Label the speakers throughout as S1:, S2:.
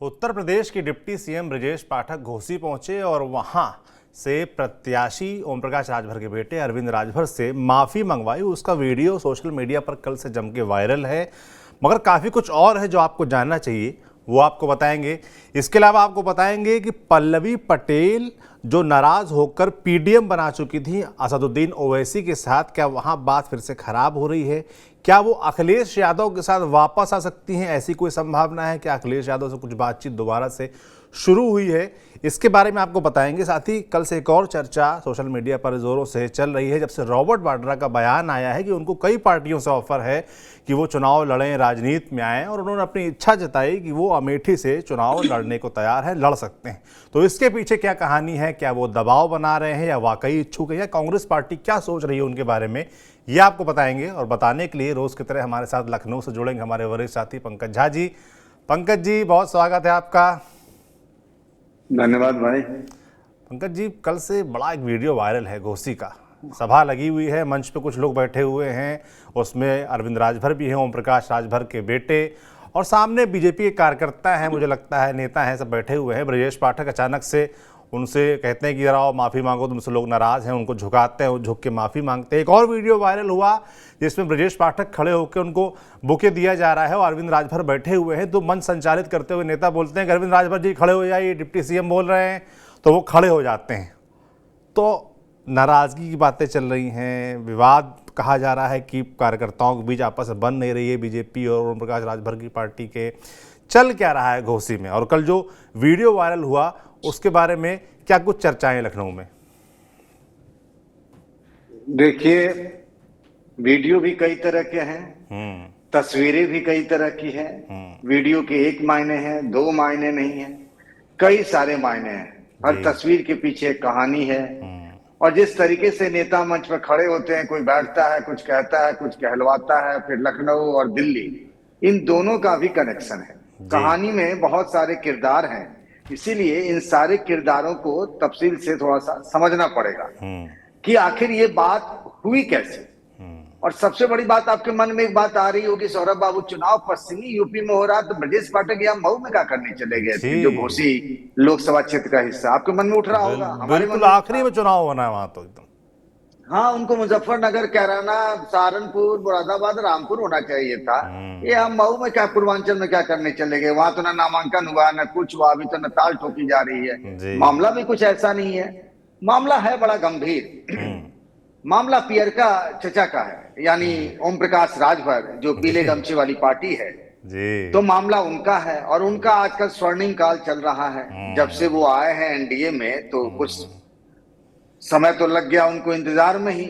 S1: उत्तर प्रदेश के deputy CM Brajesh Pathak Ghosi पहुंचे और वहां से प्रत्याशी ओम प्रकाश राजभर के बेटे अरविंद राजभर से माफ़ी मंगवाई। उसका वीडियो सोशल मीडिया पर कल से जम के वायरल है, मगर काफ़ी कुछ और है जो आपको जानना चाहिए, वो आपको बताएंगे। इसके अलावा आपको बताएंगे कि पल्लवी पटेल जो नाराज़ होकर पीडीएम बना चुकी थी असदुद्दीन ओवैसी के साथ, क्या वहां बात फिर से खराब हो रही है? क्या वो अखिलेश यादव के साथ वापस आ सकती हैं? ऐसी कोई संभावना है? क्या अखिलेश यादव से कुछ बातचीत दोबारा से शुरू हुई है? इसके बारे में आपको बताएंगे। साथ ही कल से एक और चर्चा सोशल मीडिया पर जोरों से चल रही है, जब से रॉबर्ट वाड्रा का बयान आया है कि उनको कई पार्टियों से ऑफर है कि वो चुनाव लड़ें, राजनीति में आएँ, और उन्होंने अपनी इच्छा जताई कि वो अमेठी से चुनाव लड़ने को तैयार है, लड़ सकते हैं। तो इसके पीछे क्या कहानी है? क्या वो दबाव बना रहे हैं या वाकई इच्छुक है, या कांग्रेस पार्टी क्या सोच रही है उनके बारे में, ये आपको बताएंगे। और बताने के लिए रोज़ की तरह हमारे साथ लखनऊ से जुड़ेंगे हमारे वरिष्ठ साथी पंकज झा जी। पंकज जी, बहुत स्वागत है आपका।
S2: धन्यवाद भाई।
S1: पंकज जी, कल से बड़ा एक वीडियो वायरल है घोसी का। सभा लगी हुई है, मंच पे कुछ लोग बैठे हुए हैं, उसमें अरविंद राजभर भी हैं, ओम प्रकाश राजभर के बेटे, और सामने बीजेपी के कार्यकर्ता हैं, मुझे लगता है नेता हैं, सब बैठे हुए हैं। ब्रजेश पाठक अचानक से उनसे कहते हैं कि जरा आओ माफ़ी मांगो, तुमसे लोग नाराज़ हैं, उनको झुकाते हैं, वो झुक के माफ़ी मांगते हैं। एक और वीडियो वायरल हुआ जिसमें ब्रजेश पाठक खड़े होकर उनको बुके दिया जा रहा है और अरविंद राजभर बैठे हुए हैं। तो मंच संचालित करते हुए नेता बोलते हैं कि अरविंद राजभर जी खड़े हो जाइए, डिप्टी सीएम बोल रहे हैं, तो वो खड़े हो जाते हैं। तो नाराज़गी की बातें चल रही हैं, विवाद कहा जा रहा है कि कार्यकर्ताओं के बीच आपस में बन नहीं रही है बीजेपी और ओम प्रकाश राजभर की पार्टी के। चल क्या रहा है घोसी में? और कल जो वीडियो वायरल हुआ उसके बारे में क्या कुछ चर्चाएं लखनऊ में?
S2: देखिए, वीडियो भी कई तरह के हैं, तस्वीरें भी कई तरह की हैं। वीडियो के एक मायने हैं, दो मायने नहीं है, कई सारे मायने हैं। हर तस्वीर के पीछे एक कहानी है। और जिस तरीके से नेता मंच पर खड़े होते हैं, कोई बैठता है, कुछ कहता है, कुछ कहलवाता है, फिर लखनऊ और दिल्ली, इन दोनों का भी कनेक्शन है। कहानी में बहुत सारे किरदार हैं, इसीलिए इन सारे किरदारों को तफसील से थोड़ा सा समझना पड़ेगा कि आखिर ये बात हुई कैसे। और सबसे बड़ी बात, आपके मन में एक बात आ रही होगी, सौरभ बाबू, चुनाव पश्चिमी यूपी में हो रहा, तो ब्रजेश पाठक यहाँ मऊ में क्या करने चले गए थे, जो घोसी लोकसभा क्षेत्र का हिस्सा, आपके मन में उठ रहा होगा। हमारे
S1: बिल्कुल आखिरी में चुनाव होना है वहां तो एकदम।
S2: हाँ, उनको मुजफ्फरनगर, कैराना, सहारनपुर, मुरादाबाद, रामपुर होना चाहिए था। ये हम मऊ में क्या, पूर्वांचल में क्या करने चले गए? वहां तो ना नामांकन हुआ, ना कुछ हुआ, अभी तो नताल ठोकी जा रही है। मामला भी कुछ ऐसा नहीं है, मामला है बड़ा गंभीर। मामला पियरका चचा का है, यानी ओम प्रकाश राजभर, जो पीले गमछे वाली पार्टी है जी। तो मामला उनका है, और उनका आजकल स्वर्णिम काल चल रहा है। जब से वो आए हैं एनडीए में, तो कुछ समय तो लग गया उनको इंतजार में ही,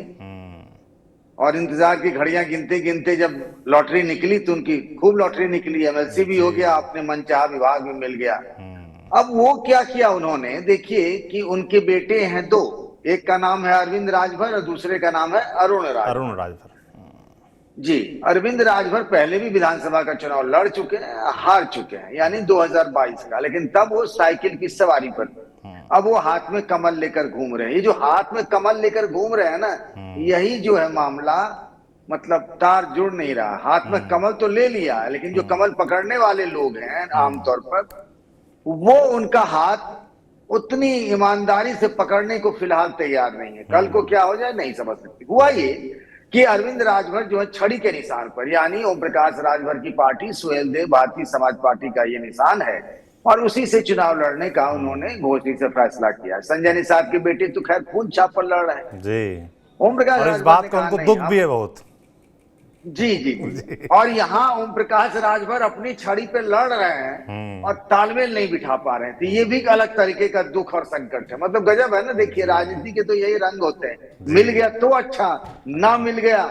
S2: और इंतजार की घड़ियां गिनते गिनते जब लॉटरी निकली, तो उनकी खूब लॉटरी निकली, एमएलसी भी हो गया, अपने मनचाहा विभाग में मिल गया। अब वो क्या किया उन्होंने, देखिए कि उनके बेटे हैं दो, एक का नाम है अरविंद राजभर और दूसरे का नाम है अरुण राजभर जी। अरविंद राजभर पहले भी विधानसभा का चुनाव लड़ चुके हैं, हार चुके हैं, यानी 2022 का, लेकिन तब वो साइकिल की सवारी पर। अब वो हाथ में कमल लेकर घूम रहे हैं। ये जो हाथ में कमल लेकर घूम रहे हैं ना, यही जो है मामला, मतलब तार जुड़ नहीं रहा। हाथ में कमल तो ले लिया, लेकिन जो कमल पकड़ने वाले लोग हैं आमतौर पर, वो उनका हाथ उतनी ईमानदारी से पकड़ने को फिलहाल तैयार नहीं है। कल को क्या हो जाए नहीं समझ सकती। हुआ ये कि अरविंद राजभर जो है छड़ी के निशान पर, यानी ओम प्रकाश राजभर की पार्टी सुहेलदेव भारतीय समाज पार्टी का ये निशान है, और उसी से चुनाव लड़ने का उन्होंने घोषणा से फैसला किया। संजय निषाद के बेटे तो खैर खून छाप पर लड़ रहे हैं जी। ओम प्रकाश
S1: और इस बात का उनको दुख भी है बहुत।
S2: जी जी जी। और यहाँ ओम प्रकाश राजभर अपनी छड़ी पे लड़ रहे हैं और तालमेल नहीं बिठा पा रहे हैं। तो ये भी एक अलग तरीके का दुख और संकट है। मतलब गजब है ना। देखिए, राजनीति के तो यही रंग होते हैं, मिल गया तो अच्छा, ना मिल गया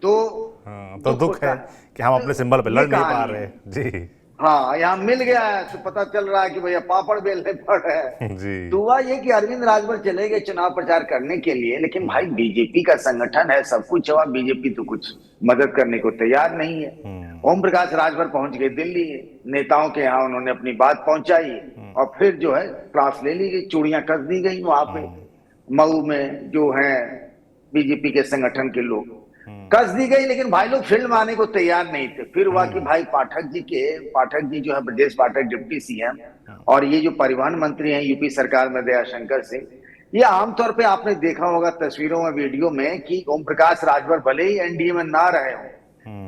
S2: तो
S1: दुख है कि हम अपने सिंबल पे लड़ नहीं पा रहे जी।
S2: हाँ, यहाँ मिल गया है तो पता चल रहा है कि भैया पापड़ बेलने पड़ रहे हैं। तो हुआ ये कि अरविंद राजभर चले गए चुनाव प्रचार करने के लिए, लेकिन भाई बीजेपी का संगठन है, सब कुछ हुआ, बीजेपी तो कुछ मदद करने को तैयार नहीं है। ओम प्रकाश राजभर पहुंच गए दिल्ली, नेताओं के यहाँ उन्होंने अपनी बात पहुंचाई, और फिर जो है क्लास ले ली गई, चूड़ियां कस दी गई वहां पे मऊ में जो है बीजेपी के संगठन के लोग। कस दी गई, लेकिन भाई लोग फील्ड में आने को तैयार नहीं थे। फिर हुआ कि भाई पाठक जी जो है ब्रजेश पाठक डिप्टी सीएम, और ये जो परिवहन मंत्री हैं यूपी सरकार में दयाशंकर सिंह, ये आमतौर पे आपने देखा होगा तस्वीरों में वीडियो में कि ओम प्रकाश राजभर भले ही एनडीए में ना रहे हो,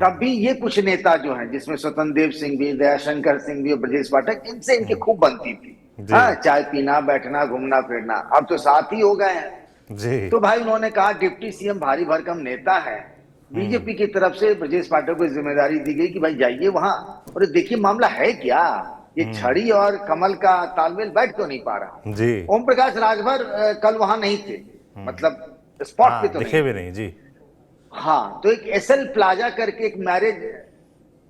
S2: तब भी ये कुछ नेता जो हैं, जिसमें स्वतंत्र देव सिंह भी, दयाशंकर सिंह भी और ब्रजेश पाठक, इनसे इनकी खूब बनती थी। हाँ, चाय पीना, बैठना, घूमना फिरना, अब तो साथ ही हो गए हैं
S1: जी।
S2: तो भाई उन्होंने कहा डिप्टी सीएम भारी भरकम नेता है, बीजेपी की तरफ से ब्रजेश पाठक को जिम्मेदारी दी गई कि भाई जाइए वहां और देखिए मामला है क्या, ये छड़ी और कमल का तालमेल बैठ क्यों नहीं पा रहा।
S1: जी।
S2: ओम प्रकाश राजभर कल वहां नहीं थे, मतलब स्पॉट पे तो
S1: दिखे
S2: नहीं।
S1: भी नहीं जी।
S2: हाँ, तो एक एसएल प्लाजा करके एक मैरिज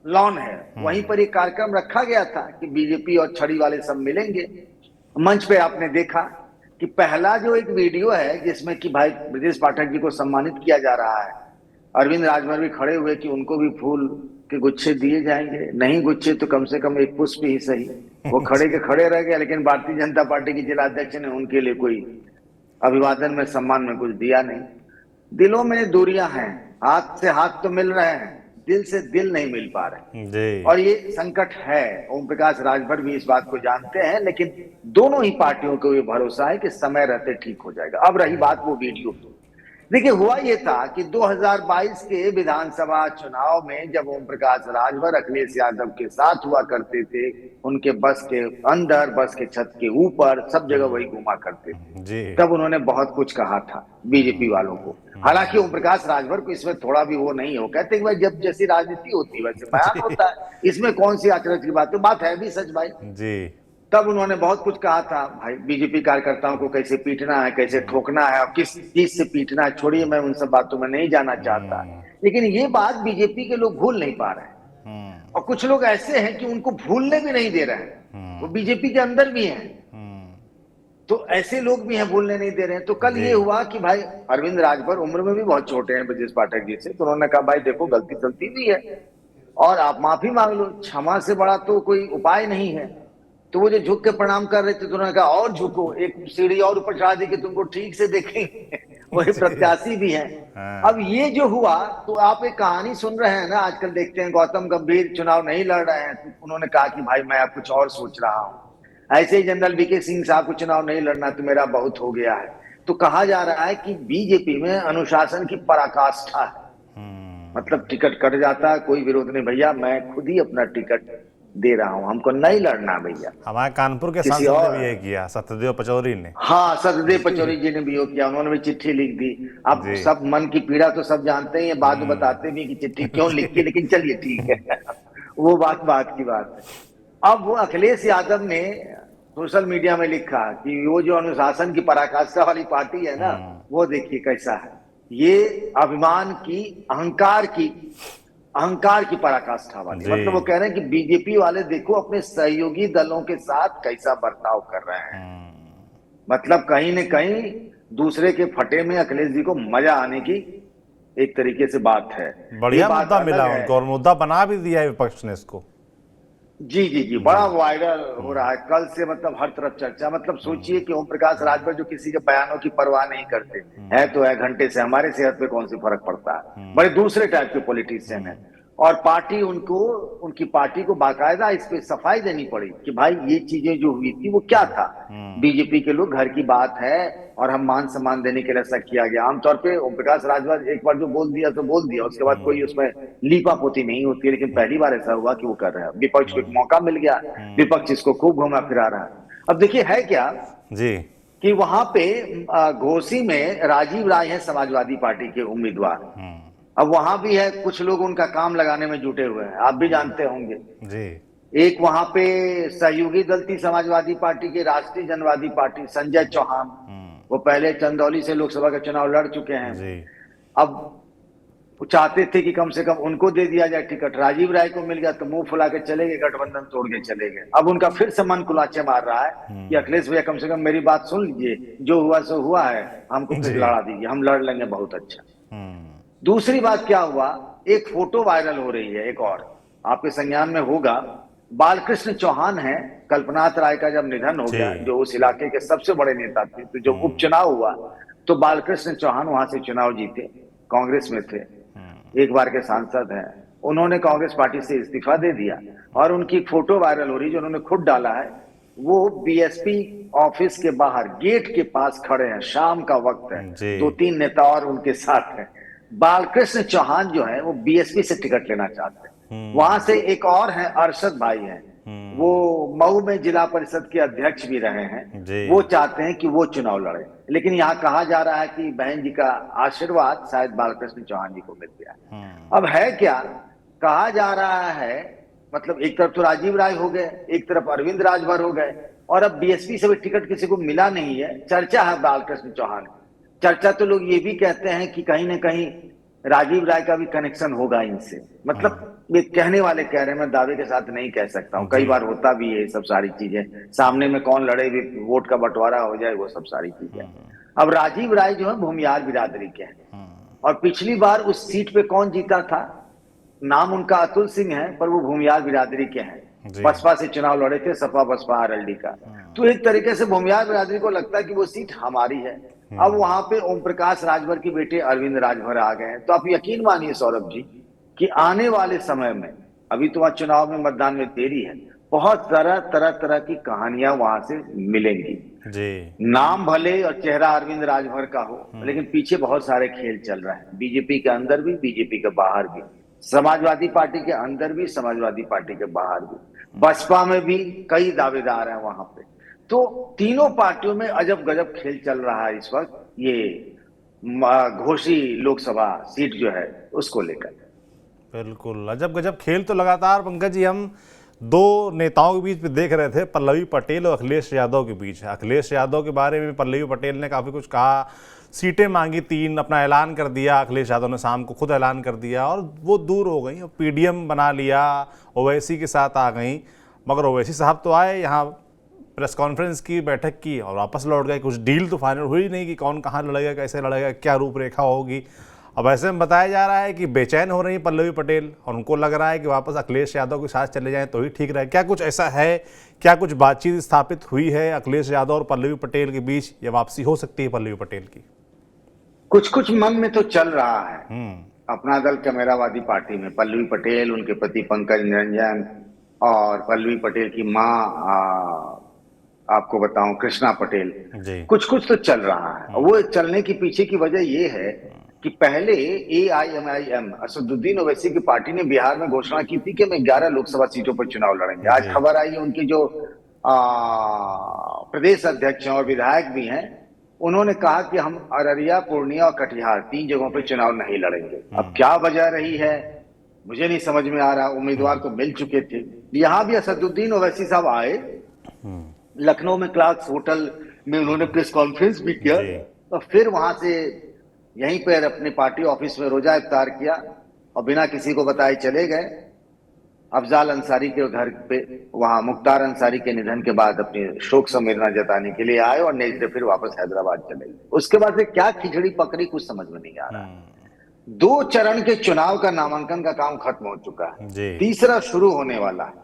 S2: लॉन है, वहीं पर एक कार्यक्रम रखा गया था कि बीजेपी और छड़ी वाले सब मिलेंगे। मंच पे आपने देखा कि पहला जो एक वीडियो है जिसमें कि भाई ब्रजेश पाठक जी को सम्मानित किया जा रहा है, अरविंद राजभर भी खड़े हुए कि उनको भी फूल के गुच्छे दिए जाएंगे, नहीं गुच्छे तो कम से कम एक पुष्प ही सही। वो खड़े के खड़े रह गए, लेकिन भारतीय जनता पार्टी के जिला अध्यक्ष ने उनके लिए कोई अभिवादन में, सम्मान में कुछ दिया नहीं। दिलों में दूरियां हैं, हाथ से हाथ तो मिल रहे हैं, दिल से दिल नहीं मिल पा रहे
S1: जी।
S2: और ये संकट है। ओम प्रकाश राजभर भी इस बात को जानते हैं, लेकिन दोनों ही पार्टियों को ये भरोसा है कि समय रहते ठीक हो जाएगा। अब रही बात वो वीडियो, देखिए हुआ ये था कि 2022 के विधानसभा चुनाव में जब ओम प्रकाश राजभर अखिलेश यादव के साथ हुआ करते थे, उनके बस के अंदर, बस के छत के ऊपर, सब जगह वही घुमा करते थे
S1: जी।
S2: तब उन्होंने बहुत कुछ कहा था बीजेपी वालों को। हालांकि ओम प्रकाश राजभर को इसमें थोड़ा भी वो नहीं हो, कहते कि भाई जब जैसी राजनीति होती है वैसे बयान होता है, इसमें कौन सी आचरण की बात है, बात है भी सच भाई।
S1: जी।
S2: तब उन्होंने बहुत कुछ कहा था, भाई बीजेपी कार्यकर्ताओं को कैसे पीटना है, कैसे ठोकना है और किस चीज से पीटना है, छोड़िए मैं उन सब बातों में नहीं जाना चाहता, लेकिन ये बात बीजेपी के लोग भूल नहीं पा रहे हैं। और कुछ लोग ऐसे हैं कि उनको भूलने भी नहीं दे रहे हैं, वो बीजेपी के अंदर भी हैं, तो ऐसे लोग भी हैं भूलने नहीं दे रहे हैं। तो कल ये हुआ कि भाई अरविंद राजभर उम्र में भी बहुत छोटे हैं ब्रजेश पाठक जी से, तो उन्होंने कहा भाई देखो गलती सलती भी है और आप माफी मांग लो, क्षमा से बड़ा तो कोई उपाय नहीं है। तो वो जो झुक के प्रणाम कर रहे थे तो उन्होंने कहा और झुको, एक सीढ़ी और ऊपर चढ़ा दी कि तुमको ठीक से देखेंगे। वही प्रत्याशी भी हैं। अब ये जो हुआ, तो आप एक कहानी सुन रहे हैं ना, आजकल देखते हैं गौतम गंभीर चुनाव नहीं लड़ रहे हैं, तो उन्होंने कहा कि भाई मैं अब कुछ और सोच रहा हूं। ऐसे ही जनरल वीके सिंह साहब को चुनाव नहीं लड़ना तो मेरा बहुत हो गया है। तो कहा जा रहा है कि बीजेपी में अनुशासन की पराकाष्ठा है, मतलब टिकट कट जाता है, कोई विरोध नहीं भैया, मैं खुद ही अपना टिकट दे रहा हूं, हमको नहीं लड़ना भैया।
S1: हमारे कानपुर के सांसद ने भी ये किया, सत्यदेव पचौरी ने।
S2: हाँ, सत्यदेव पचौरी जी ने भी ये किया, उन्होंने भी चिट्ठी लिख दी। अब सब मन की पीड़ा तो सब जानते हैं, बाद में बताते भी कि चिट्ठी क्यों लिखी, लेकिन चलिए ठीक है वो बात की बात है। अब वो अखिलेश यादव ने सोशल मीडिया में लिखा कि वो जो अनुशासन की पराकाष्ठा वाली पार्टी है ना, वो देखिए कैसा है, ये अभिमान की, अहंकार की पराकाष्ठा वाली। मतलब वो कह रहे हैं कि बीजेपी वाले देखो अपने सहयोगी दलों के साथ कैसा बर्ताव कर रहे हैं, मतलब कहीं न कहीं दूसरे के फटे में अखिलेश जी को मजा आने की एक तरीके से बात है।
S1: बढ़िया मुद्दा मिला उनको और मुद्दा बना भी दिया है विपक्ष ने इसको।
S2: जी, बड़ा वायरल हो रहा है कल से, मतलब हर तरफ चर्चा। मतलब सोचिए कि ओम प्रकाश राजभर जो किसी के बयानों की परवाह नहीं करते है, तो है घंटे से, हमारे सेहत पे कौन सी फर्क पड़ता है, बड़े दूसरे टाइप के पॉलिटिशियन है। और पार्टी उनकी पार्टी को बाकायदा इस पे सफाई देनी पड़ी कि भाई ये चीजें जो हुई थी वो क्या था, बीजेपी के लोग घर की बात है और हम मान सम्मान देने के लिए ऐसा किया गया। आमतौर पे ओम प्रकाश राजभर एक बार जो बोल दिया तो बोल दिया, उसके बाद कोई उसमें लीपा पोती नहीं होती है, लेकिन पहली बार ऐसा हुआ कि वो कर रहे हैं, विपक्ष को एक मौका मिल गया, विपक्ष इसको खूब घुमा फिरा रहा है। अब देखिए है क्या
S1: जी
S2: कि वहां पे घोसी में राजीव राय है समाजवादी पार्टी के उम्मीदवार। अब वहां भी है, कुछ लोग उनका काम लगाने में जुटे हुए हैं, आप भी जानते होंगे जी। एक वहां पे सहयोगी दल थी समाजवादी पार्टी के, राष्ट्रीय जनवादी पार्टी, संजय चौहान, वो पहले चंदौली से लोकसभा का चुनाव लड़ चुके हैं जी। अब वो चाहते थे कि कम से कम उनको दे दिया जाए टिकट, राजीव राय को मिल गया तो मुंह फुला के चले गए, गठबंधन तोड़ के चले गए। अब उनका फिर से मन कुलाचे मार रहा है कि अखिलेश भैया कम से कम मेरी बात सुन लीजिए, जो हुआ सो हुआ है, हमको फिर लड़ा दीजिए, हम लड़ लेंगे बहुत अच्छा। दूसरी बात क्या हुआ, एक फोटो वायरल हो रही है, एक और आपके संज्ञान में होगा, बालकृष्ण चौहान है, कल्पनाथ राय का जब निधन हो गया, जो उस इलाके के सबसे बड़े नेता थे, तो जब उपचुनाव हुआ तो बालकृष्ण चौहान वहां से चुनाव जीते, कांग्रेस में थे। एक बार के सांसद हैं, उन्होंने कांग्रेस पार्टी से इस्तीफा दे दिया और उनकी फोटो वायरल हो रही जो उन्होंने खुद डाला है। वो बीएसपी ऑफिस के बाहर गेट के पास खड़े हैं, शाम का वक्त है,
S1: जी।
S2: 2-3 नेता और उनके साथ हैं। बालकृष्ण चौहान जो है वो बीएसपी से टिकट लेना चाहते हैं। वहां से एक और है, अरशद भाई हैं, वो मऊ में जिला परिषद के अध्यक्ष भी रहे हैं।
S1: जी।
S2: वो चाहते हैं कि वो चुनाव लड़े, लेकिन यहाँ कहा जा रहा है कि बहन जी का आशीर्वाद शायद बालकृष्ण चौहान जी को मिल गया। अब है क्या, कहा जा रहा है, मतलब एक तरफ तो राजीव राय हो गए, एक तरफ अरविंद राजभर हो गए, और अब बीएसपी से भी टिकट किसी को मिला नहीं है। चर्चा है बालकृष्ण चौहान की। चर्चा तो लोग ये भी कहते हैं कि कहीं ना कहीं राजीव राय का भी कनेक्शन होगा इनसे। मतलब ये कहने वाले कह रहे हैं, मैं दावे के साथ नहीं कह सकता हूँ, कई बार होता भी है ये सब सारी चीजें, सामने में कौन लड़े भी, वोट का बंटवारा हो जाए, वो सब सारी चीजें। अब राजीव राय जो है भूमियार बिरादरी के हैं, और पिछली बार उस सीट पे कौन जीता था, नाम उनका अतुल सिंह है, पर वो भूमियार बिरादरी के हैं। बसपा से चुनाव लड़े थे, सपा बसपा आरएलडी का। तो एक तरीके से भूमियार बिरादरी को लगता है कि वो सीट हमारी है। अब वहां पे ओम प्रकाश राजभर के बेटे अरविंद राजभर आ गए हैं। तो आप यकीन मानिए सौरभ जी कि आने वाले समय में, अभी तो वहां चुनाव में मतदान में देरी है, बहुत तरह की कहानियां वहां से मिलेंगी
S1: जी।
S2: नाम भले और चेहरा अरविंद राजभर का हो, लेकिन पीछे बहुत सारे खेल चल रहे हैं, बीजेपी के अंदर भी, बीजेपी के बाहर भी, समाजवादी पार्टी के अंदर भी, समाजवादी पार्टी के बाहर भी, बसपा में भी कई दावेदार हैं वहां पे। तो तीनों पार्टियों में अजब गजब खेल चल रहा है इस वक्त, ये घोसी लोकसभा सीट जो है उसको लेकर।
S1: बिल्कुल अजब गजब खेल तो लगातार पंकज जी हम दो नेताओं के बीच में देख रहे थे, पल्लवी पटेल और अखिलेश यादव के बीच। अखिलेश यादव के बारे में पल्लवी पटेल ने काफ़ी कुछ कहा, सीटें मांगी 3, अपना ऐलान कर दिया। अखिलेश यादव ने शाम को खुद ऐलान कर दिया और वो दूर हो गई, पीडीएम बना लिया, ओवैसी के साथ आ गई। मगर ओवैसी साहब तो आए, यहाँ प्रेस कॉन्फ्रेंस की, बैठक की और वापस लौट गए। कुछ डील तो फाइनल हुई नहीं कि कौन कहाँ लड़ेगा, कैसे लड़ेगा, क्या रूपरेखा होगी। अब ऐसे में बताया जा रहा है कि बेचैन हो रही पल्लवी पटेल और उनको लग रहा है कि वापस अखिलेश यादव के साथ चले जाएं तो ही ठीक रहे। क्या कुछ ऐसा है, क्या कुछ बातचीत स्थापित हुई है अखिलेश यादव और पल्लवी पटेल के बीच, या वापसी हो सकती है पल्लवी पटेल की?
S2: कुछ कुछ मन में तो चल रहा है अपना दल कैमरावादी पार्टी में। पल्लवी पटेल, उनके पति पंकज निरंजन और पल्लवी पटेल की माँ आपको बताऊं कृष्णा पटेल, कुछ कुछ तो चल रहा है। वो चलने की पीछे की वजह ये है कि पहले AIMIM असदुद्दीन ओवैसी की पार्टी ने बिहार में घोषणा की थी कि हम 11 लोकसभा सीटों पर चुनाव लड़ेंगे। आज खबर आई उनके जो प्रदेश अध्यक्ष और विधायक भी हैं, उन्होंने कहा कि हम अररिया, पूर्णिया और कटिहार 3 जगहों पर चुनाव नहीं लड़ेंगे। अब क्या वजह रही है मुझे नहीं समझ में आ रहा। उम्मीदवार तो मिल चुके थे। यहां भी असदुद्दीन ओवैसी साहब आए, लखनऊ में क्लार्क्स होटल में उन्होंने प्रेस कॉन्फ्रेंस भी किया और फिर वहां से यहीं पर अपने पार्टी ऑफिस में रोजा इफ्तार किया और बिना किसी को बताए चले गए अफजाल अंसारी के घर पे। वहां मुख्तार अंसारी के निधन के बाद अपनी शोक संवेदना जताने के लिए आए और नेक्स्ट डे फिर वापस हैदराबाद चले गए। उसके बाद से क्या खिचड़ी पकड़ी कुछ समझ में नहीं आ रहा। 2 चरण के चुनाव का नामांकन का काम खत्म हो चुका है, तीसरा शुरू होने वाला है।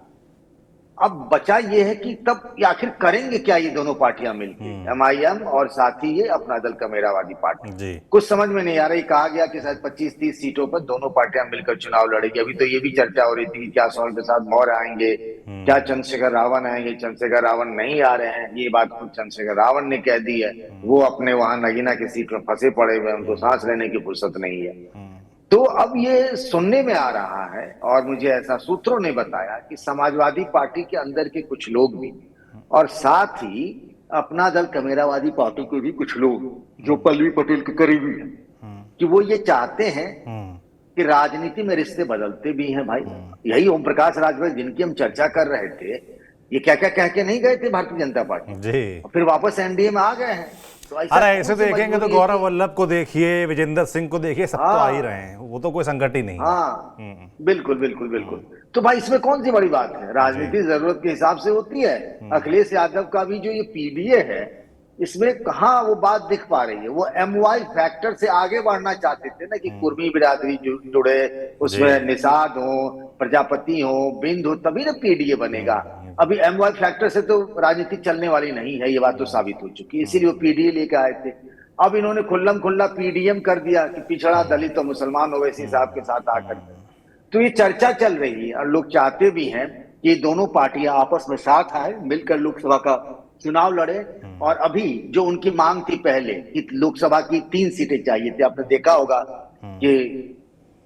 S2: अब बचा ये है कि तब आखिर करेंगे क्या ये दोनों पार्टियां मिलकर, MIM और साथ ही ये अपना दल कैमरावादी पार्टी। कुछ समझ में नहीं आ रही। कहा गया कि शायद 25-30 सीटों पर दोनों पार्टियां मिलकर चुनाव लड़ेगी। अभी तो ये भी चर्चा हो रही थी कि क्या स्वामी प्रसाद मौर्य आएंगे, क्या चंद्रशेखर रावण आएंगे। चंद्रशेखर रावण नहीं आ रहे हैं, ये बात खुद चंद्रशेखर रावण ने कह दी है। वो अपने वहां नगीना की सीट में फंसे पड़े हुए, उनको सांस लेने की फुर्सत नहीं है। तो अब ये सुनने में आ रहा है और मुझे ऐसा सूत्रों ने बताया कि समाजवादी पार्टी के अंदर के कुछ लोग भी और साथ ही अपना दल कैमरावादी पार्टी के भी कुछ लोग जो पल्लवी पटेल के करीबी हैं, कि वो ये चाहते हैं कि राजनीति में रिश्ते बदलते भी हैं भाई। यही ओम प्रकाश राजभर जिनकी हम चर्चा कर रहे थे, ये क्या क्या कह के नहीं गए थे भारतीय जनता पार्टी, फिर वापस एनडीए में आ गए हैं। तो
S1: अरे ऐसे देखेंगे तो गौरव वल्लभ को देखिए, विजेंद्र सिंह को देखिए, सब तो आ ही रहे हैं, वो तो कोई संकट ही नहीं।
S2: हाँ बिल्कुल बिल्कुल बिल्कुल। तो भाई इसमें कौन सी बड़ी बात है, राजनीति जरूरत के हिसाब से होती है। अखिलेश यादव का भी जो ये पीडीए है, इसमें कहाँ वो बात दिख पा रही है। वो MY फैक्टर से आगे बढ़ना चाहते थे ना कि कुर्मी बिरादरी जुड़े, उसमें निषाद हो, प्रजापति हो, बिंद हो, तभी ना पीडीए बनेगा। अभी MY फैक्टर से तो राजनीति चलने वाली नहीं है, ये बात तो साबित हो चुकी है। इसीलिए वो पीडीए लेके आए थे। अब इन्होंने खुल्लम खुल्ला पीडीएम कर दिया कि पिछड़ा दलित और मुसलमान ओवैसी साहब के साथ आकर। तो ये चर्चा चल रही है और लोग चाहते भी हैं कि दोनों पार्टियां आपस में साथ आए, मिलकर लोकसभा का चुनाव लड़े। और अभी जो उनकी मांग थी पहले कि लोकसभा की 3 सीटें चाहिए थी, आपने देखा होगा कि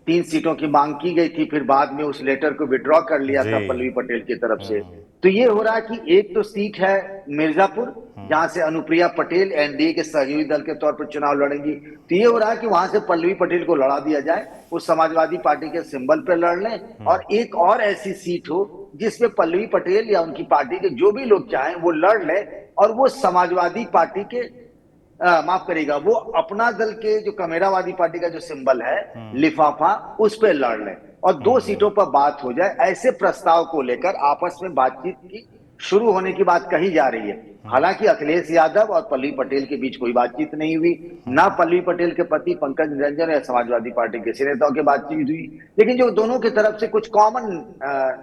S2: 3 सीटों की मांग की गई थी, फिर बाद में उस लेटर को विड्रॉ कर लिया था पल्लवी पटेल की तरफ से। तो ये हो रहा है कि एक तो सीट है मिर्जापुर, जहां से अनुप्रिया पटेल एनडीए के सहयोगी दल के तौर पर चुनाव लड़ेंगी। तो ये हो रहा है कि वहां से पल्लवी पटेल को लड़ा दिया जाए, वो समाजवादी पार्टी के सिंबल पर लड़ लें, और एक और ऐसी सीट हो जिसमें पल्लवी पटेल या उनकी पार्टी के जो भी लोग चाहें वो लड़ लें, और वो समाजवादी पार्टी के माफ करेगा, वो अपना दल के जो कमेरावादी पार्टी का जो सिंबल है लिफाफा, उस पे लड़ लें और 2 सीटों पर बात हो जाए। ऐसे प्रस्ताव को लेकर आपस में बातचीत की शुरू होने की बात कही जा रही है। हालांकि अखिलेश यादव और पल्लवी पटेल के बीच कोई बातचीत नहीं हुई, ना पल्लवी पटेल के पति पंकज निरंजन या समाजवादी पार्टी के सीनियर नेताओं की बातचीत हुई। लेकिन जो दोनों की तरफ से कुछ कॉमन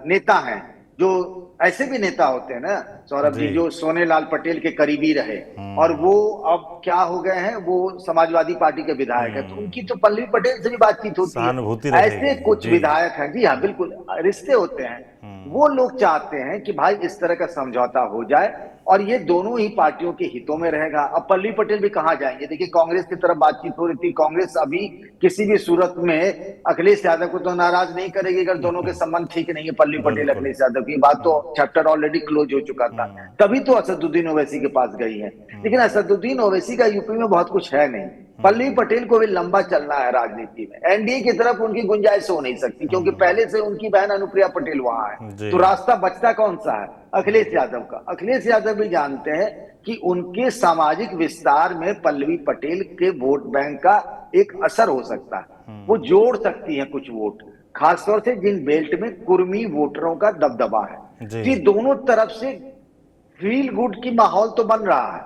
S2: नेता हैं, जो ऐसे भी नेता होते हैं ना सौरभ जी, जो सोनेलाल पटेल के करीबी रहे और वो अब क्या हो गए हैं, वो समाजवादी पार्टी के विधायक है, तो उनकी तो पल्लवी पटेल से भी बातचीत होती है। ऐसे कुछ विधायक हैं, जी हाँ बिल्कुल, रिश्ते होते हैं। वो लोग चाहते हैं कि भाई इस तरह का समझौता हो जाए और ये दोनों ही पार्टियों के हितों में रहेगा। अब पल्लवी पटेल भी कहां जाएंगे? देखिए, कांग्रेस की तरफ बातचीत हो रही थी, कांग्रेस अभी किसी भी सूरत में अखिलेश यादव को तो नाराज नहीं करेगी अगर दोनों के संबंध ठीक नहीं है। पल्लवी पटेल अखिलेश यादव की बात तो चैप्टर ऑलरेडी क्लोज हो चुका था, तभी तो असदुद्दीन ओवैसी के पास गई है। लेकिन असदुद्दीन ओवैसी का यूपी में बहुत कुछ है नहीं, पल्लवी पटेल को भी लंबा चलना है राजनीति में। एनडीए की तरफ उनकी गुंजाइश हो नहीं सकती क्योंकि पहले से उनकी बहन अनुप्रिया पटेल वहां है, तो रास्ता बचता कौन सा है? अखिलेश यादव का। अखिलेश यादव भी जानते हैं कि उनके सामाजिक विस्तार में पल्लवी पटेल के वोट बैंक का एक असर हो सकता है, वो जोड़ सकती है कुछ वोट, खासतौर से जिन बेल्ट में कुर्मी वोटरों का दबदबा है। जी दोनों तरफ से फील गुड की माहौल तो बन रहा है,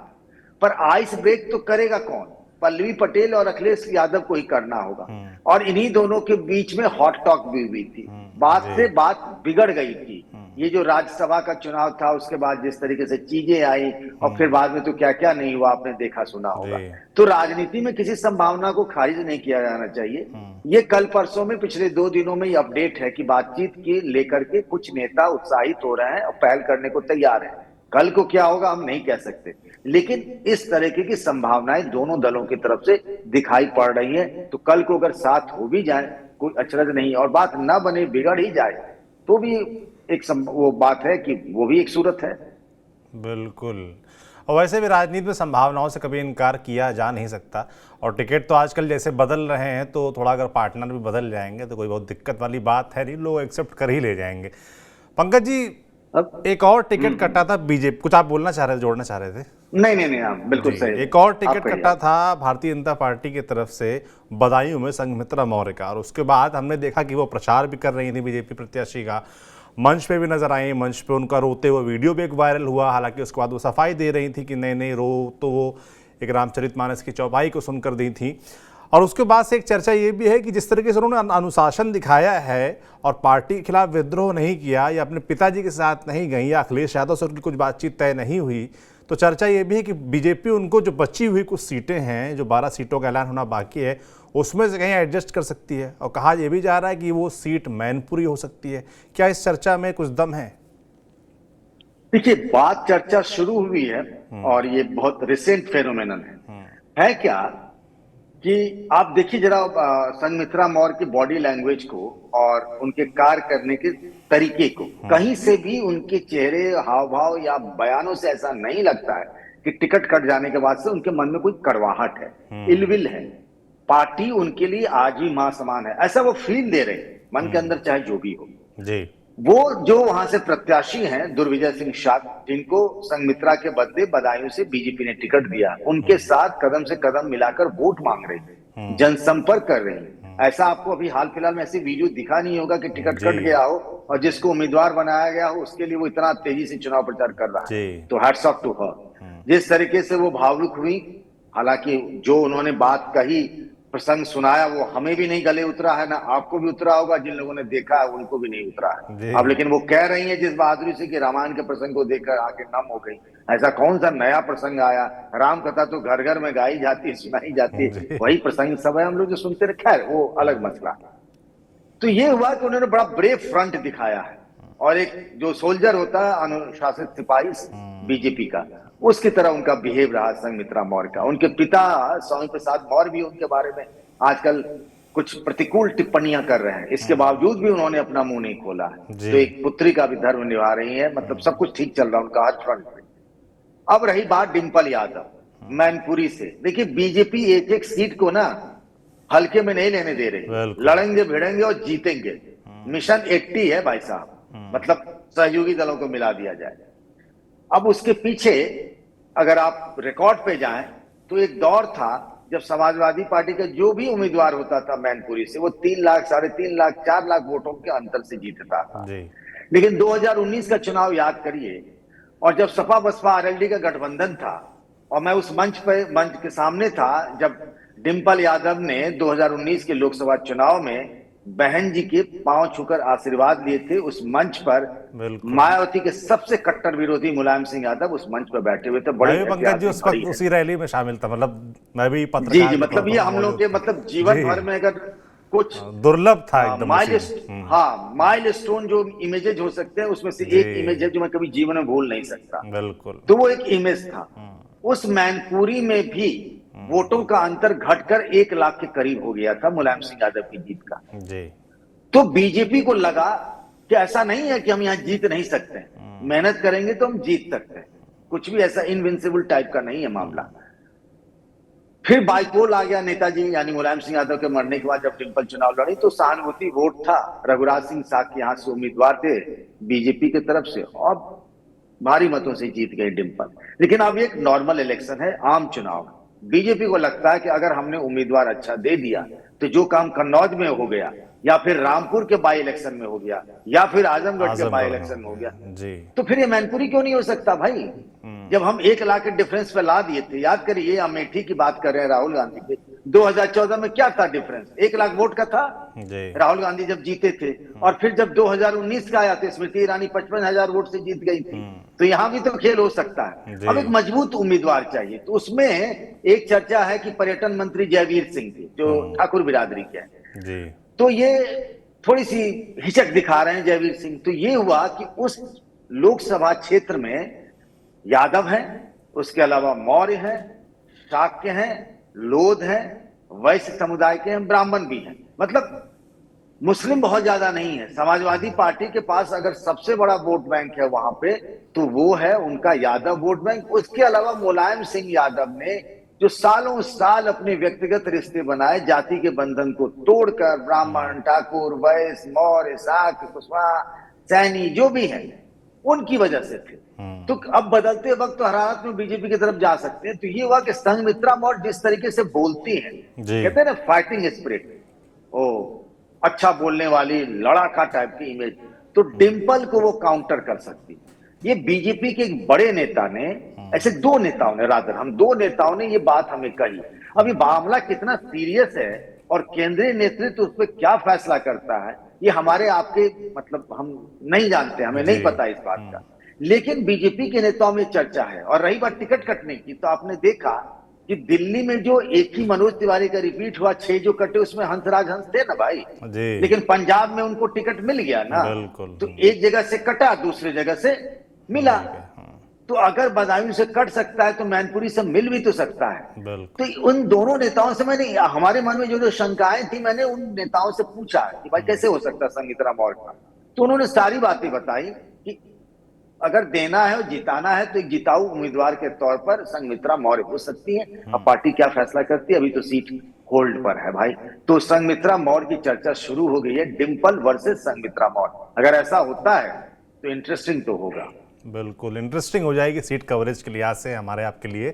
S2: पर आइस ब्रेक तो करेगा कौन? पल्लवी पटेल और अखिलेश यादव को ही करना होगा। और इन्हीं दोनों के बीच में हॉट टॉक भी हुई थी, बात से बात बिगड़ गई थी। ये जो राज्यसभा का चुनाव था उसके बाद जिस तरीके से चीजें आई और फिर बाद में तो क्या क्या नहीं हुआ, आपने देखा सुना होगा। तो राजनीति में किसी संभावना को खारिज नहीं किया जाना चाहिए। ये कल परसों में पिछले 2 दिनों में ये अपडेट है कि बातचीत के लेकर के कुछ नेता उत्साहित हो रहे हैं और पहल करने को तैयार हैं। कल को क्या होगा हम नहीं कह सकते, लेकिन इस तरीके की संभावनाएं दोनों दलों की तरफ से दिखाई पड़ रही है। तो कल को अगर साथ हो भी जाए कोई अचरज नहीं, और बात ना बने बिगड़ ही जाए तो भी एक वो बात है कि वो भी एक सूरत है।
S1: बिल्कुल, और वैसे भी राजनीति में संभावनाओं से कभी इनकार किया जा नहीं सकता। और टिकट तो आजकल जैसे बदल रहे हैं, तो थोड़ा अगर पार्टनर भी बदल जाएंगे तो कोई बहुत दिक्कत वाली बात है नहीं, लोग एक्सेप्ट कर ही ले जाएंगे। पंकज जी, एक और टिकट कटा था बीजेपी, कुछ आप बोलना चाह रहे थे, जोड़ना चाह रहे थे?
S2: नहीं आप बिल्कुल सही।
S1: एक और टिकट कटा था भारतीय जनता पार्टी की तरफ से बदायूं में संघमित्रा मौर्य का, और उसके बाद हमने देखा कि वो प्रचार भी कर रही थी बीजेपी प्रत्याशी का, मंच पे भी नजर आई, मंच पे उनका रोते हुए वीडियो भी एक वायरल हुआ। हालांकि उसके बाद वो सफाई दे रही थी कि नहीं रो, तो वो एक रामचरितमानस की चौपाई को सुनकर दी थी। और उसके बाद से एक चर्चा ये भी है कि जिस तरीके से उन्होंने अनुशासन दिखाया है और पार्टी के खिलाफ विद्रोह नहीं किया, या अपने पिताजी के साथ नहीं गई, या अखिलेश यादव से उनकी कुछ बातचीत तय नहीं हुई, तो चर्चा ये भी है कि बीजेपी उनको जो बची हुई कुछ सीटें हैं, जो 12 सीटों का ऐलान होना बाकी है, उसमें से कहीं एडजस्ट कर सकती है। और कहा यह भी जा रहा है कि वो सीट मैनपुरी हो सकती है। क्या इस चर्चा में कुछ दम है?
S2: देखिए, बात चर्चा शुरू हुई है और ये बहुत रिसेंट फेनोमेनन है क्या कि आप देखिए जरा संघमित्रा मौर्य की बॉडी लैंग्वेज को और उनके कार्य करने के तरीके को, कहीं से भी उनके चेहरे हाव भाव या बयानों से ऐसा नहीं लगता है कि टिकट कट जाने के बाद से उनके मन में कोई कड़वाहट है, इलविल है। पार्टी उनके लिए आज ही मां समान है, ऐसा वो फील दे रहे हैं मन के अंदर, चाहे जो भी हो
S1: जी।
S2: वो जो वहां से प्रत्याशी हैं दुर्विजय सिंह शाह, जिनको संघमित्रा के बदले बदायूं से बीजेपी ने टिकट दिया, उनके साथ कदम से कदम मिलाकर वोट मांग रहे हैं, जनसंपर्क कर रहे हैं। ऐसा आपको अभी हाल फिलहाल में ऐसे वीडियो दिखा नहीं होगा कि टिकट कट गया हो और जिसको उम्मीदवार बनाया गया हो उसके लिए वो इतना तेजी से चुनाव प्रचार कर रहा है। तो हैट्स ऑफ टू हर, जिस तरीके से वो भावुक हुई। हालांकि जो उन्होंने बात कही प्रसंग सुनाया वो हमें भी नहीं गले उतरा है, ना आपको भी उतरा होगा, जिन लोगों ने देखा है उनको भी नहीं उतरा है। अब लेकिन वो कह रही है जिस बहादुरी से कि रामायण के प्रसंग को देखकर आंखें नम हो गई। ऐसा कौन सा नया प्रसंग आया? राम कथा तो घर घर में गाई जाती है, सुनाई जाती है, वही प्रसंग सब है, हम लोग जो सुनते रहे। खैर वो अलग मसला। तो ये हुआ कि उन्होंने बड़ा ब्रेव फ्रंट दिखाया है, और एक जो सोल्जर होता है, अनुशासित सिपाही बीजेपी का, उसकी तरह उनका बिहेव रहा संघमित्रा मौर्य का। उनके पिता स्वामी प्रसाद मौर्य भी उनके बारे में आजकल कुछ प्रतिकूल टिप्पणियां कर रहे हैं, इसके बावजूद भी उन्होंने अपना मुंह नहीं खोला। तो एक पुत्री का भी धर्म निभा रही है, मतलब सब कुछ ठीक चल रहा है उनका हर फ्रंट पे। अब रही बात डिंपल यादव मैनपुरी से, देखिए बीजेपी एक एक सीट को ना हल्के में नहीं लेने दे रही, लड़ेंगे भिड़ेंगे और जीतेंगे। मिशन 80 है भाई साहब, मतलब सहयोगी दलों को मिला दिया जाए। अब उसके पीछे अगर आप रिकॉर्ड पे जाएं तो एक दौर था जब समाजवादी पार्टी का जो भी उम्मीदवार होता था मैनपुरी से, वो 3 लाख, 3.5 लाख, 4 लाख वोटों के अंतर से जीतता था। लेकिन 2019 का चुनाव याद करिए, और जब सपा बसपा आरएलडी का गठबंधन था, और मैं उस मंच के सामने था जब डिंपल यादव ने 2019 के लोकसभा चुनाव में बहन जी के पांव छूकर आशीर्वाद लिए थे। उस मंच पर मायावती के सबसे कट्टर विरोधी मुलायम सिंह यादव उस मंच पर बैठे हुए थे। बड़े
S1: पंकज जी उस वक्त उसी रैली में शामिल था, मतलब मैं भी
S2: पत्रकार जी, मतलब ये हम लोग के मतलब जीवन भर में अगर कुछ
S1: दुर्लभ था एकदम।
S2: माइलस्टोन जो इमेजेज हो सकते हैं उसमें से एक इमेज है जो मैं कभी जीवन में भूल नहीं सकता।
S1: बिल्कुल,
S2: तो वो एक इमेज था। उस मैनपुरी में भी वोटों का अंतर घटकर 1 लाख के करीब हो गया था मुलायम सिंह यादव की जीत का। जी। तो बीजेपी को लगा कि ऐसा नहीं है कि हम यहां जीत नहीं सकते, मेहनत करेंगे तो हम जीत सकते हैं, कुछ भी ऐसा इनविंसिबल टाइप का नहीं है मामला। फिर बाइपोल आ गया नेताजी यानी मुलायम सिंह यादव के मरने के बाद जब डिंपल चुनाव लड़ी तो सहानुभूति वोट था। रघुराज सिंह साख यहां से उम्मीदवार थे बीजेपी की तरफ से, और भारी मतों से जीत गए डिंपल। लेकिन अब एक नॉर्मल इलेक्शन है, आम चुनाव। बीजेपी को लगता है कि अगर हमने उम्मीदवार अच्छा दे दिया तो जो काम कन्नौज में हो गया, या फिर रामपुर के बाई इलेक्शन में हो गया, या फिर आजमगढ़ के बाई इलेक्शन में हो गया, तो फिर ये मैनपुरी क्यों नहीं हो सकता भाई? जब हम 1 लाख के डिफरेंस पे ला दिए थे, याद करिए अमेठी की बात कर रहे हैं राहुल गांधी के, 2014 में क्या था डिफरेंस? 1 लाख वोट का था राहुल गांधी जब जीते थे। और फिर जब 2019 का आया तो स्मृति ईरानी 55,000 वोट से जीत गई थी। तो यहां भी तो खेल हो सकता है। अब एक मजबूत उम्मीदवार चाहिए, तो उसमें एक चर्चा है कि पर्यटन मंत्री जयवीर सिंह थे जो ठाकुर बिरादरी के हैं, तो ये थोड़ी सी हिचक दिखा रहे हैं जयवीर सिंह। तो ये हुआ कि उस लोकसभा क्षेत्र में यादव हैं, उसके अलावा मौर्य हैं, शाक्य हैं, लोध हैं, वैश्य समुदाय के हैं, ब्राह्मण भी हैं, मतलब मुस्लिम बहुत ज्यादा नहीं है। समाजवादी पार्टी के पास अगर सबसे बड़ा वोट बैंक है वहां पे तो वो है उनका यादव वोट बैंक। उसके अलावा मुलायम सिंह यादव ने जो सालों साल अपने व्यक्तिगत रिश्ते बनाए जाति के बंधन को तोड़कर, ब्राह्मण, ठाकुर, वैश्य, मौर्य, शाक्य, कुशवाहा, सैनी जो भी है उनकी वजह से थे। तो अब बदलते वक्त तो हरारत में बीजेपी की तरफ जा सकते हैं। तो ये हुआ कि संघमित्रा मौर्य जिस तरीके से बोलती हैं, कहते हैं ना फाइटिंग स्पिरिट, ओ अच्छा बोलने वाली लड़ाका टाइप की इमेज, तो डिंपल को वो काउंटर कर सकती। ये बीजेपी के एक बड़े नेता ने, ऐसे 2 नेताओं ने, रादर हम 2 नेताओं ने ये बात हमें कही। अब ये मामला कितना सीरियस है और केंद्रीय नेतृत्व उस पर क्या फैसला करता है ये हमारे आपके मतलब हम नहीं जानते, हमें नहीं पता इस बात का। लेकिन बीजेपी के नेताओं में चर्चा है। और रही बात टिकट कटने की, तो आपने देखा कि दिल्ली में जो एक ही मनोज तिवारी का रिपीट हुआ, 6 जो कटे उसमें हंसराज हंस थे ना भाई, लेकिन पंजाब में उनको टिकट मिल गया ना, तो एक जगह से कटा दूसरी जगह से मिला। तो अगर बदायूं से कट सकता है तो मैनपुरी से मिल भी तो सकता है। तो उन दोनों नेताओं से मैंने, हमारे मन में जो शंकाएं थी, मैंने उन नेताओं से पूछा कि भाई कैसे हो सकता है संघमित्रा मौर्य का, तो उन्होंने सारी बातें बताई कि अगर देना है और जिताना है तो एक जिताऊ उम्मीदवार के तौर पर संघमित्रा मौर्य हो सकती है। अब पार्टी क्या फैसला करती है, अभी तो सीट होल्ड पर है भाई। तो संघमित्रा मौर्य की चर्चा शुरू हो गई है, डिंपल वर्सेस संघमित्रा मौर्य। अगर ऐसा होता है तो इंटरेस्टिंग तो होगा,
S1: बिल्कुल इंटरेस्टिंग हो जाएगी सीट कवरेज के लिहाज से हमारे आपके लिए।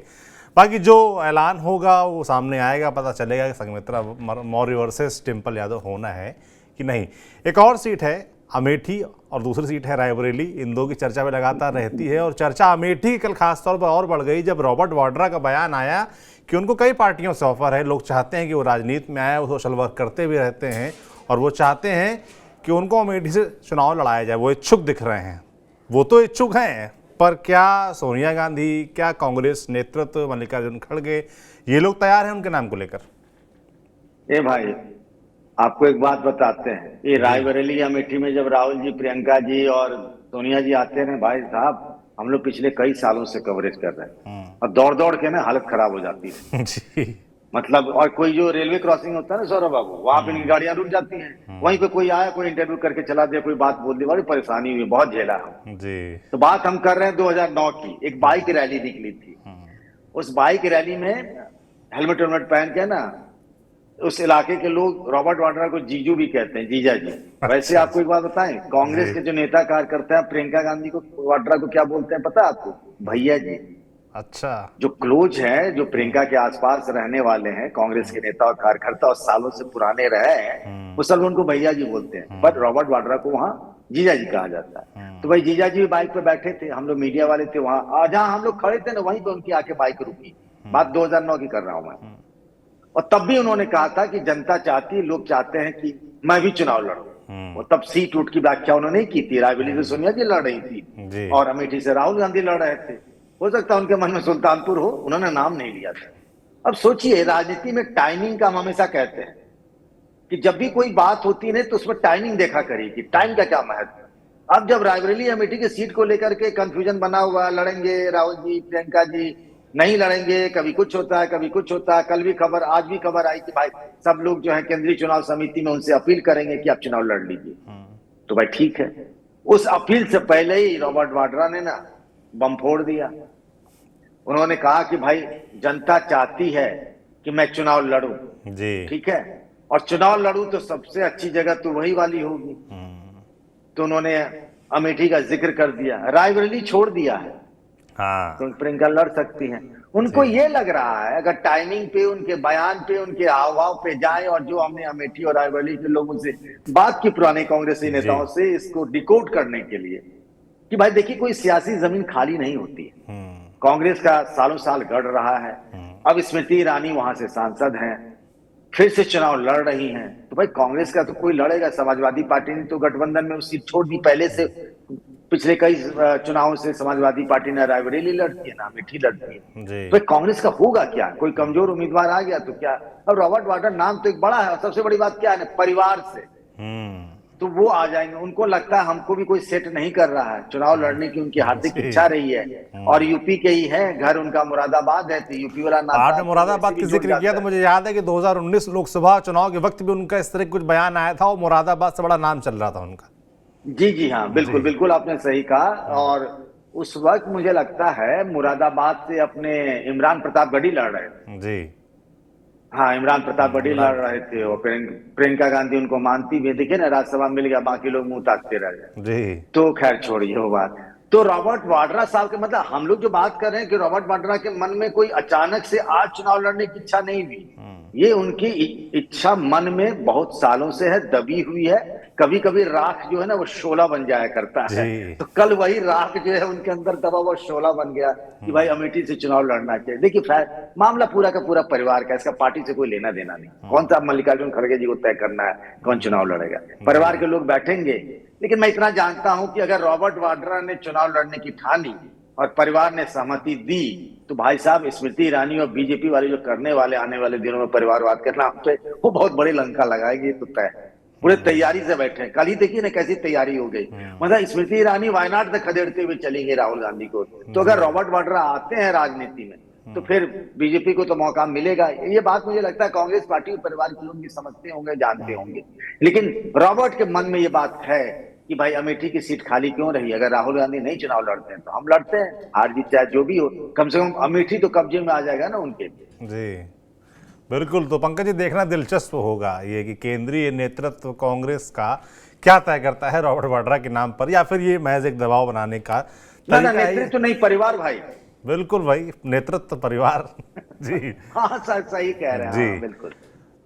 S1: बाकी जो ऐलान होगा वो सामने आएगा, पता चलेगा कि संघमित्रा मौर्य वर्सेस डिंपल यादव होना है कि नहीं। एक और सीट है अमेठी और दूसरी सीट है रायबरेली, इन दो की चर्चा में लगातार रहती है। और चर्चा अमेठी की कल खासतौर पर और बढ़ गई जब रॉबर्ट वाड्रा का बयान आया कि उनको कई पार्टियों से ऑफर है, लोग चाहते हैं कि वो राजनीति में आए, वो सोशल वर्क करते भी रहते हैं और वो चाहते हैं कि उनको अमेठी से चुनाव लड़ाया जाए, वो इच्छुक दिख रहे हैं। वो तो इच्छुक हैं, पर क्या सोनिया गांधी, क्या कांग्रेस नेतृत्व, मल्लिकार्जुन खड़गे, ये लोग तैयार हैं उनके नाम को लेकर?
S2: ए भाई, आपको एक बात बताते हैं, ये रायबरेली अमेठी में जब राहुल जी, प्रियंका जी और सोनिया जी आते हैं भाई साहब, हम लोग पिछले कई सालों से कवरेज कर रहे हैं और दौड़ दौड़ के ना हालत खराब हो जाती है
S1: जी।
S2: मतलब। और कोई जो रेलवे क्रॉसिंग होता है ना सौरभ बाबू, वहां पे गाड़ियां रुक जाती हैं, वहीं पे कोई आया, कोई इंटरव्यू करके चला दिया, कोई बात बोल दी, बड़ी परेशानी हुई, बहुत झेला हम
S1: जी।
S2: तो बात हम कर रहे हैं 2009 की। एक बाइक रैली निकली थी, उस बाइक रैली में हेलमेट वेलमेट पहन के ना उस इलाके के लोग रॉबर्ट वाड्रा को जीजू भी कहते हैं, जीजा जी। वैसे आपको एक बात बताएं, कांग्रेस के जो नेता कार्यकर्ता हैं प्रियंका गांधी को, वाड्रा को क्या बोलते हैं पता है आपको? भैया जी।
S1: अच्छा।
S2: जो क्लोज है, जो प्रियंका के आसपास रहने वाले हैं, कांग्रेस के नेता और कार्यकर्ता और सालों से पुराने रहे हैं, वो सब उनको भैया जी बोलते हैं, पर रॉबर्ट वाड्रा को वहां जीजा जी कहा जाता है। तो भाई जीजा जी बाइक पे बैठे थे, हम लोग मीडिया वाले थे वहां, जहां हम लोग खड़े थे ना वहीं पे उनकी आके बाइक रुकी। बात 2009 की कर रहा हूं मैं। और तब भी उन्होंने कहा था कि जनता चाहती है, लोग चाहते हैं कि मैं भी चुनाव लड़ूं। और तब सीट उठ की व्याख्या उन्होंने नहीं की थी। रायबरेली से सोनिया जी लड़ रही थी और अमेठी से राहुल गांधी लड़ रहे थे। हो सकता है उनके मन में सुल्तानपुर हो, उन्होंने नाम नहीं लिया था। अब सोचिए, राजनीति में टाइमिंग का हम हमेशा कहते हैं कि जब भी कोई बात होती है तो उसमें टाइमिंग देखा करिए कि टाइम का क्या महत्व है। अब जब रायबरेली अमेठी की सीट को लेकर के कंफ्यूजन बना हुआ, लड़ेंगे राहुल जी, प्रियंका जी, नहीं लड़ेंगे, कभी कुछ होता है कभी कुछ होता है। कल भी खबर, आज भी खबर आई कि भाई सब लोग जो है केंद्रीय चुनाव समिति में उनसे अपील करेंगे कि आप चुनाव लड़ लीजिए। तो भाई ठीक है, उस अपील से पहले ही रॉबर्ट वाड्रा ने ना बम फोड़ दिया। उन्होंने कहा कि भाई जनता चाहती है कि मैं चुनाव लड़ूं,
S1: जी।
S2: ठीक है, और चुनाव लड़ूं तो सबसे अच्छी जगह तो वही वाली होगी। तो उन्होंने अमेठी का जिक्र कर दिया, रायबरेली छोड़ दिया है।
S1: हाँ।
S2: तो प्रियंका लड़ सकती हैं। उनको ये लग रहा है अगर टाइमिंग पे, उनके बयान पे, उनके हाव भाव पे जाए, और जो हमने अमेठी और रायबरेली के लोगों से बात की, पुराने कांग्रेसी नेताओं से, इसको डिकोड करने के लिए कि भाई देखिए, कोई सियासी जमीन खाली नहीं होती है। कांग्रेस का सालों साल गढ़ रहा है। अब स्मृति ईरानी वहां से सांसद हैं, फिर से चुनाव लड़ रही हैं, तो भाई कांग्रेस का तो कोई लड़ेगा। समाजवादी पार्टी ने तो गठबंधन में उस सीट छोड़ दी पहले से। पिछले कई चुनावों से समाजवादी पार्टी ने रायबरेली लड़ती है ना अमेठी लड़ती है। तो कांग्रेस का होगा क्या? कोई कमजोर उम्मीदवार आ गया तो क्या? अब रॉबर्ट वाड्रा नाम तो एक बड़ा है, सबसे बड़ी बात क्या है, परिवार से तो वो आ जाएंगे। उनको लगता है हमको भी कोई सेट नहीं कर रहा है, चुनाव लड़ने की उनकी हार्दिक इच्छा रही है। और यूपी के ही है, घर उनका मुरादाबाद है, तो यूपी वाला नाम।
S1: आपने मुरादाबाद की जिक्र किया तो मुझे याद है कि 2019 लोकसभा चुनाव के वक्त भी उनका इस तरह कुछ बयान आया था, और मुरादाबाद से बड़ा नाम चल रहा था उनका।
S2: जी जी हाँ, बिल्कुल बिल्कुल आपने सही कहा। और उस वक्त मुझे लगता है मुरादाबाद से अपने इमरान प्रतापगढ़ी लड़ रहे थे।
S1: जी
S2: हाँ, इमरान प्रतापगढ़ी लड़ रहे थे और प्रियंका गांधी उनको मानती भी। देखिए ना, राज्यसभा मिल गया, बाकी लोग मुंह ताकते रह गए। जी तो खैर छोड़िए वो बात। तो रॉबर्ट वाड्रा साहब के, मतलब हम लोग जो बात कर रहे हैं कि रॉबर्ट वाड्रा के मन में कोई अचानक से आज चुनाव लड़ने की इच्छा नहीं हुई। ये उनकी इच्छा मन में बहुत सालों से है, दबी हुई है। कभी कभी राख जो है ना वो शोला बन जाया करता है। तो कल वही राख जो है उनके अंदर दबा हुआ शोला बन गया कि भाई अमेठी से चुनाव लड़ना चाहिए। देखिए मामला पूरा का पूरा परिवार का, इसका पार्टी से कोई लेना देना नहीं। कौन सा मल्लिकार्जुन खड़गे जी को तय करना है कौन चुनाव लड़ेगा? परिवार के लोग बैठेंगे। लेकिन मैं इतना जानता हूं कि अगर रॉबर्ट वाड्रा ने चुनाव लड़ने की ठानी और परिवार ने सहमति दी, तो भाई साहब स्मृति ईरानी और बीजेपी वाले जो करने वाले आने वाले दिनों में परिवारवाद करना पे, वो बहुत बड़ी लंका लगाएगी। तो तय है, पूरे तैयारी से बैठे हैं। कल ही देखिए ना कैसी तैयारी हो गई। मतलब स्मृति ईरानी वायनाड से खदेड़ते हुए चलेंगे राहुल गांधी को। तो अगर रॉबर्ट वाड्रा आते हैं राजनीति में तो फिर बीजेपी को तो मौका मिलेगा। ये बात मुझे लगता है कांग्रेस पार्टी और परिवार के लोग भी समझते होंगे, जानते होंगे। लेकिन रॉबर्ट के मन में ये बात है कि भाई अमेठी की सीट खाली क्यों रही? अगर राहुल गांधी नहीं चुनाव लड़ते हैं तो हम लड़ते हैं, हार जीत चाहे जो भी हो, कम से कम अमेठी तो कब्जे में आ जाएगा ना उनके।
S1: जी बिल्कुल। तो पंकज जी, देखना दिलचस्प होगा ये कि केंद्रीय नेतृत्व कांग्रेस का क्या तय करता है रॉबर्ट वाड्रा के नाम पर, या फिर ये महज एक दबाव बनाने का
S2: तरीका है। नेतृत्व नहीं, परिवार भाई।
S1: बिल्कुल भाई, नेतृत्व परिवार। जी
S2: हाँ सही कह रहे हैं।
S1: जी
S2: हाँ, बिल्कुल।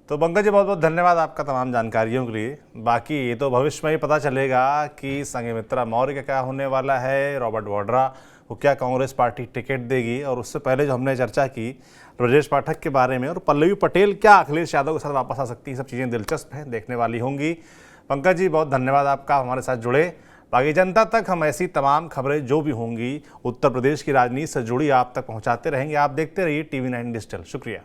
S1: तो पंकज जी बहुत बहुत धन्यवाद आपका तमाम जानकारियों के लिए। बाकी ये तो भविष्य में ही पता चलेगा कि संघमित्रा मौर्य का क्या होने वाला है, रॉबर्ट वाड्रा को क्या कांग्रेस पार्टी टिकट देगी, और उससे पहले जो हमने चर्चा की ब्रजेश पाठक के बारे में और पल्लवी पटेल क्या अखिलेश यादव के साथ वापस आ सकती है, सब चीज़ें दिलचस्प हैं, देखने वाली होंगी। पंकज जी बहुत धन्यवाद आपका हमारे साथ जुड़े। बाकी जनता तक हम ऐसी तमाम खबरें जो भी होंगी उत्तर प्रदेश की राजनीति से जुड़ी आप तक पहुंचाते रहेंगे। आप देखते रहिए TV9 डिजिटल। शुक्रिया।